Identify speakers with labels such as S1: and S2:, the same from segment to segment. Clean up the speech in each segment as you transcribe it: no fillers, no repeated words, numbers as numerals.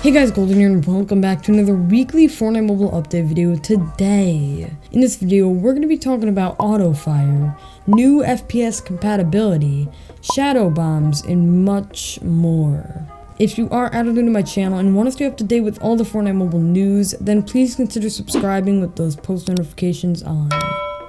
S1: Hey guys, Golden here and welcome back to another weekly Fortnite Mobile update video today. In this video, we're going to be talking about Autofire, new FPS compatibility, shadow bombs, and much more. If you are added to my channel and want to stay up to date with all the Fortnite Mobile news, then please consider subscribing with those post notifications on.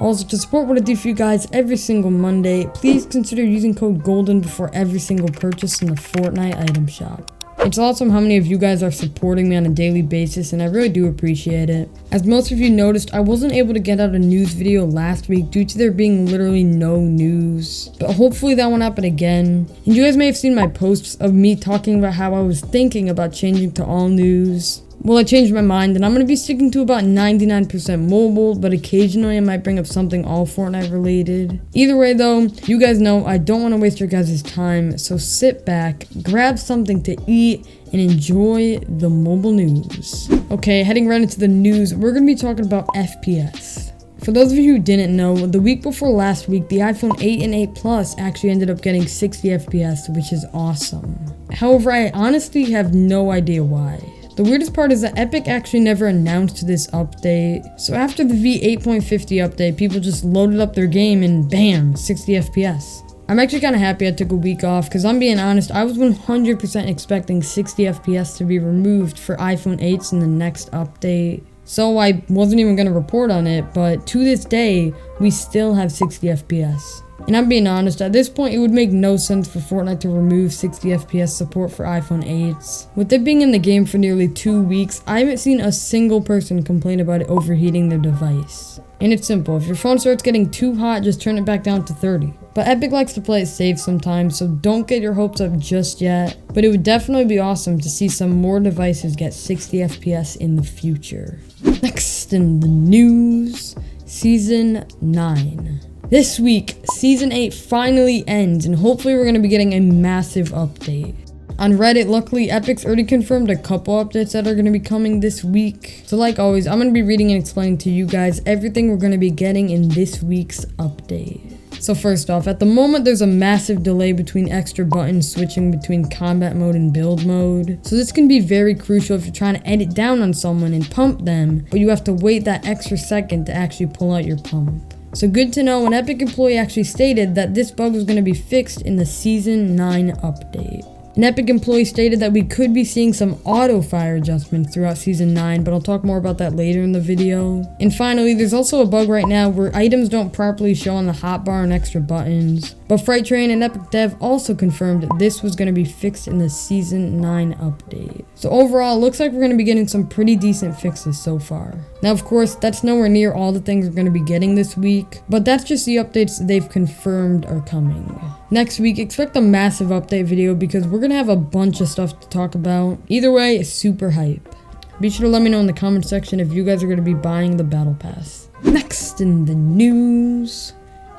S1: Also, to support what I do for you guys every single Monday, please consider using code GOLDEN before every single purchase in the Fortnite item shop. It's awesome how many of you guys are supporting me on a daily basis, and I really do appreciate it. As most of you noticed, I wasn't able to get out a news video last week due to there being literally no news. But hopefully that won't happen again. And you guys may have seen my posts of me talking about how I was thinking about changing to all news. Well, I changed my mind, and I'm going to be sticking to about 99% mobile, but occasionally I might bring up something all Fortnite related. Either way though, you guys know I don't want to waste your guys' time, so sit back, grab something to eat, and enjoy the mobile news. Okay, heading right into the news, we're going to be talking about FPS. For those of you who didn't know, the week before last week, the iPhone 8 and 8 Plus actually ended up getting 60 FPS, which is awesome. However, I honestly have no idea why. The weirdest part is that Epic actually never announced this update. So after the V8.50 update, people just loaded up their game and bam, 60 FPS. I'm actually kind of happy I took a week off because I'm being honest, I was 100% expecting 60 FPS to be removed for iPhone 8s in the next update. So I wasn't even going to report on it, but to this day, we still have 60 FPS. And I'm being honest, at this point it would make no sense for Fortnite to remove 60 FPS support for iPhone 8s. With it being in the game for nearly 2 weeks, I haven't seen a single person complain about it overheating their device. And it's simple, if your phone starts getting too hot, just turn it back down to 30. But Epic likes to play it safe sometimes, so don't get your hopes up just yet. But it would definitely be awesome to see some more devices get 60 FPS in the future. Next in the news, Season 9. This week, Season 8 finally ends, and hopefully we're going to be getting a massive update. On Reddit, luckily, Epic's already confirmed a couple updates that are going to be coming this week. So like always, I'm going to be reading and explaining to you guys everything we're going to be getting in this week's update. So first off, at the moment, there's a massive delay between extra buttons switching between combat mode and build mode. So this can be very crucial if you're trying to edit down on someone and pump them, but you have to wait that extra second to actually pull out your pump. So good to know, an Epic employee actually stated that this bug was going to be fixed in the Season 9 update. An Epic employee stated that we could be seeing some auto-fire adjustments throughout Season 9, but I'll talk more about that later in the video. And finally, there's also a bug right now where items don't properly show on the hotbar and extra buttons. But Fright Train and Epic Dev also confirmed that this was going to be fixed in the Season 9 update. So overall, it looks like we're going to be getting some pretty decent fixes so far. Now, of course, that's nowhere near all the things we're going to be getting this week, but that's just the updates they've confirmed are coming. Next week, expect a massive update video because we're going to have a bunch of stuff to talk about. Either way, it's super hype. Be sure to let me know in the comment section if you guys are going to be buying the Battle Pass. Next in the news,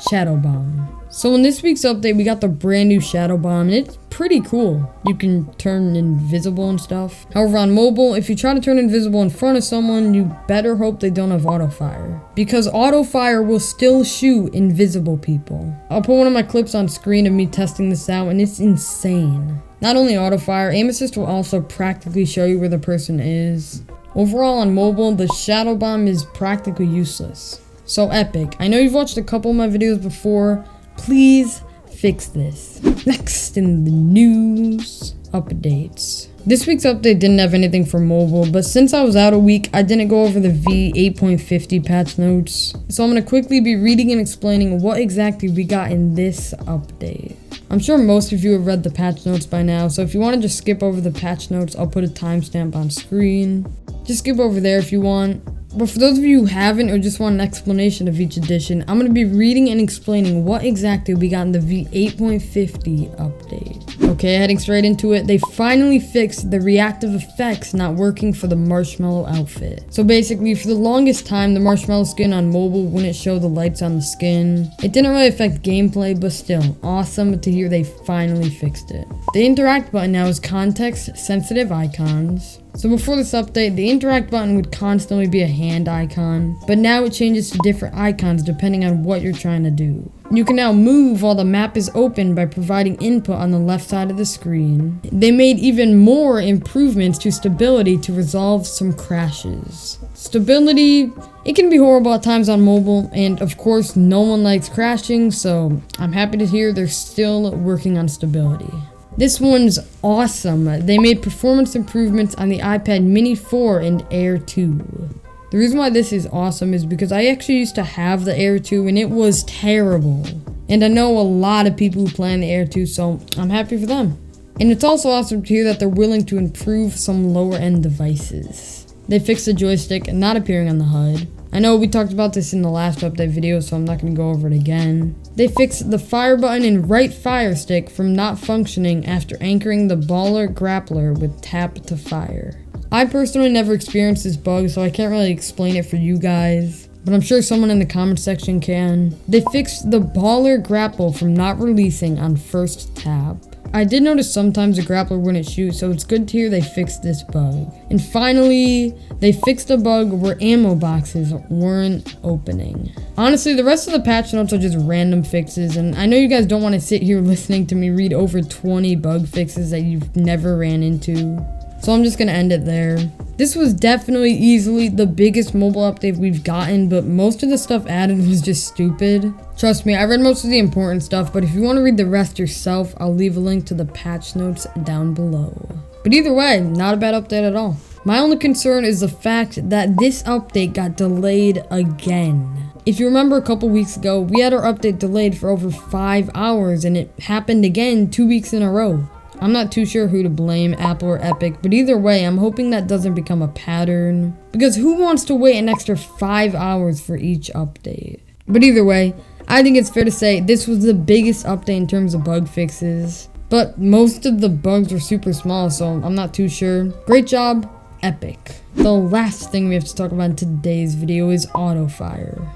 S1: Shadow Bomb. So in this week's update, we got the brand new Shadow Bomb, and it's pretty cool. You can turn invisible and stuff. However, on mobile, if you try to turn invisible in front of someone, you better hope they don't have Autofire. Because Autofire will still shoot invisible people. I'll put one of my clips on screen of me testing this out, and it's insane. Not only Autofire, Aim Assist will also practically show you where the person is. Overall, on mobile, the Shadow Bomb is practically useless. So Epic, I know you've watched a couple of my videos before. Please fix this. Next in the news, updates. This week's update didn't have anything for mobile, but since I was out a week, I didn't go over the V8.50 patch notes. So I'm going to quickly be reading and explaining what exactly we got in this update. I'm sure most of you have read the patch notes by now, so if you want to just skip over the patch notes, I'll put a timestamp on screen. Just skip over there if you want. But for those of you who haven't or just want an explanation of each edition, I'm going to be reading and explaining what exactly we got in the V8.50 update. Okay, heading straight into it, they finally fixed the reactive effects not working for the Marshmallow outfit. So basically, for the longest time, the Marshmallow skin on mobile wouldn't show the lights on the skin. It didn't really affect gameplay, but still, awesome to hear they finally fixed it. The interact button now is context-sensitive icons. So before this update, the interact button would constantly be a hand icon, but now it changes to different icons depending on what you're trying to do. You can now move while the map is open by providing input on the left side of the screen. They made even more improvements to stability to resolve some crashes. Stability, it can be horrible at times on mobile, and of course no one likes crashing, so I'm happy to hear they're still working on stability. This one's awesome. They made performance improvements on the iPad Mini 4 and Air 2. The reason why this is awesome is because I actually used to have the Air 2 and it was terrible. And I know a lot of people who play on the Air 2, so I'm happy for them. And it's also awesome to hear that they're willing to improve some lower end devices. They fixed the joystick not appearing on the HUD. I know we talked about this in the last update video, so I'm not going to go over it again. They fixed the fire button and right fire stick from not functioning after anchoring the baller grappler with tap to fire. I personally never experienced this bug, so I can't really explain it for you guys, but I'm sure someone in the comment section can. They fixed the baller grapple from not releasing on first tap. I did notice sometimes the grappler wouldn't shoot, so it's good to hear they fixed this bug. And finally, they fixed a bug where ammo boxes weren't opening. Honestly, the rest of the patch notes are just random fixes, and I know you guys don't want to sit here listening to me read over 20 bug fixes that you've never ran into. So I'm just gonna end it there. This was definitely easily the biggest mobile update we've gotten, but most of the stuff added was just stupid. Trust me, I read most of the important stuff, but if you want to read the rest yourself, I'll leave a link to the patch notes down below. But either way, not a bad update at all. My only concern is the fact that this update got delayed again. If you remember a couple weeks ago, we had our update delayed for over 5 hours, and it happened again 2 weeks in a row. I'm not too sure who to blame, Apple or Epic, but either way, I'm hoping that doesn't become a pattern. Because who wants to wait an extra 5 hours for each update? But either way, I think it's fair to say this was the biggest update in terms of bug fixes. But most of the bugs were super small, so I'm not too sure. Great job, Epic. The last thing we have to talk about in today's video is Autofire.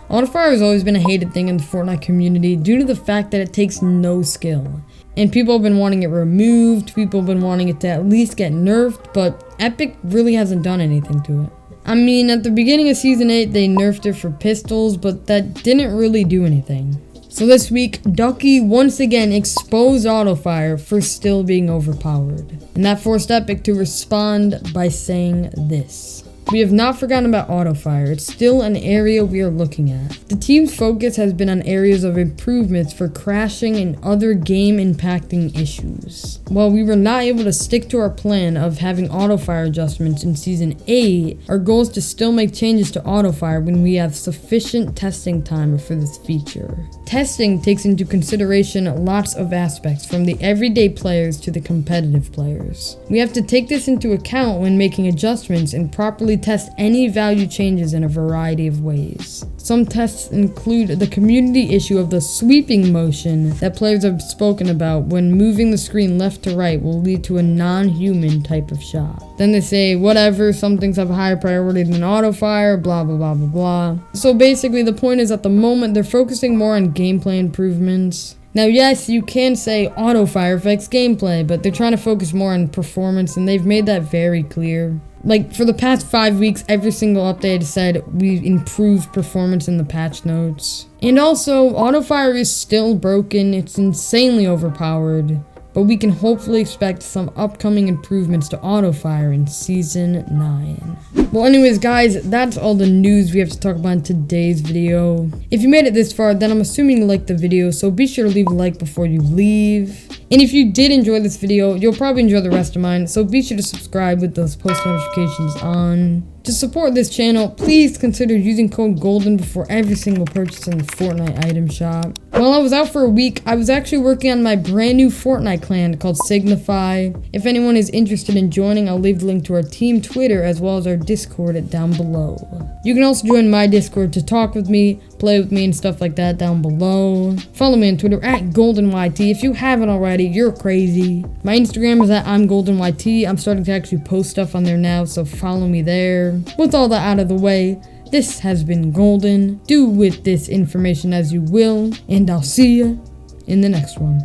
S1: Autofire has always been a hated thing in the Fortnite community due to the fact that it takes no skill. And people have been wanting it removed, people have been wanting it to at least get nerfed, but Epic really hasn't done anything to it. I mean, at the beginning of Season 8, they nerfed it for pistols, but that didn't really do anything. So this week, Ducky once again exposed Autofire for still being overpowered. And that forced Epic to respond by saying this. We have not forgotten about Autofire. It's still an area we are looking at. The team's focus has been on areas of improvements for crashing and other game impacting issues. While we were not able to stick to our plan of having Autofire adjustments in Season 8, our goal is to still make changes to Autofire when we have sufficient testing time for this feature. Testing takes into consideration lots of aspects, from the everyday players to the competitive players. We have to take this into account when making adjustments and properly test any value changes in a variety of ways. Some tests include the community issue of the sweeping motion that players have spoken about when moving the screen left to right will lead to a non-human type of shot. Then they say, whatever, some things have a higher priority than Autofire, blah blah blah blah blah. So basically the point is at the moment they're focusing more on gameplay improvements. Now yes, you can say Autofire affects gameplay, but they're trying to focus more on performance, and they've made that very clear. Like, for the past 5 weeks, every single update said we improved performance in the patch notes. And also, Autofire is still broken, it's insanely overpowered, but we can hopefully expect some upcoming improvements to Autofire in Season 9. Well anyways guys, that's all the news we have to talk about in today's video. If you made it this far, then I'm assuming you liked the video, so be sure to leave a like before you leave. And if you did enjoy this video, you'll probably enjoy the rest of mine, so be sure to subscribe with those post notifications on. To support this channel, please consider using code GOLDEN before every single purchase in the Fortnite item shop. While I was out for a week, I was actually working on my brand new Fortnite clan called Signify. If anyone is interested in joining, I'll leave the link to our team Twitter as well as our Discord down below. You can also join my Discord to talk with me, play with me, and stuff like that down below. Follow me on Twitter at GoldenYT. If you haven't already, you're crazy. My Instagram is at I'mGoldenYT. I'm starting to actually post stuff on there now, so follow me there. With all that out of the way, this has been Golden. Do with this information as you will, and I'll see you in the next one.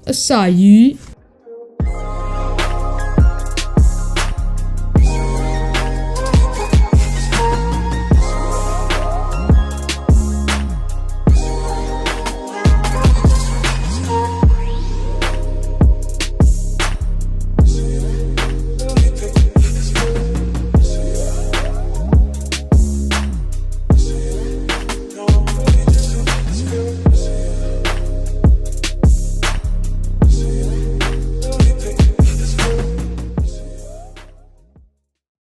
S1: Acai.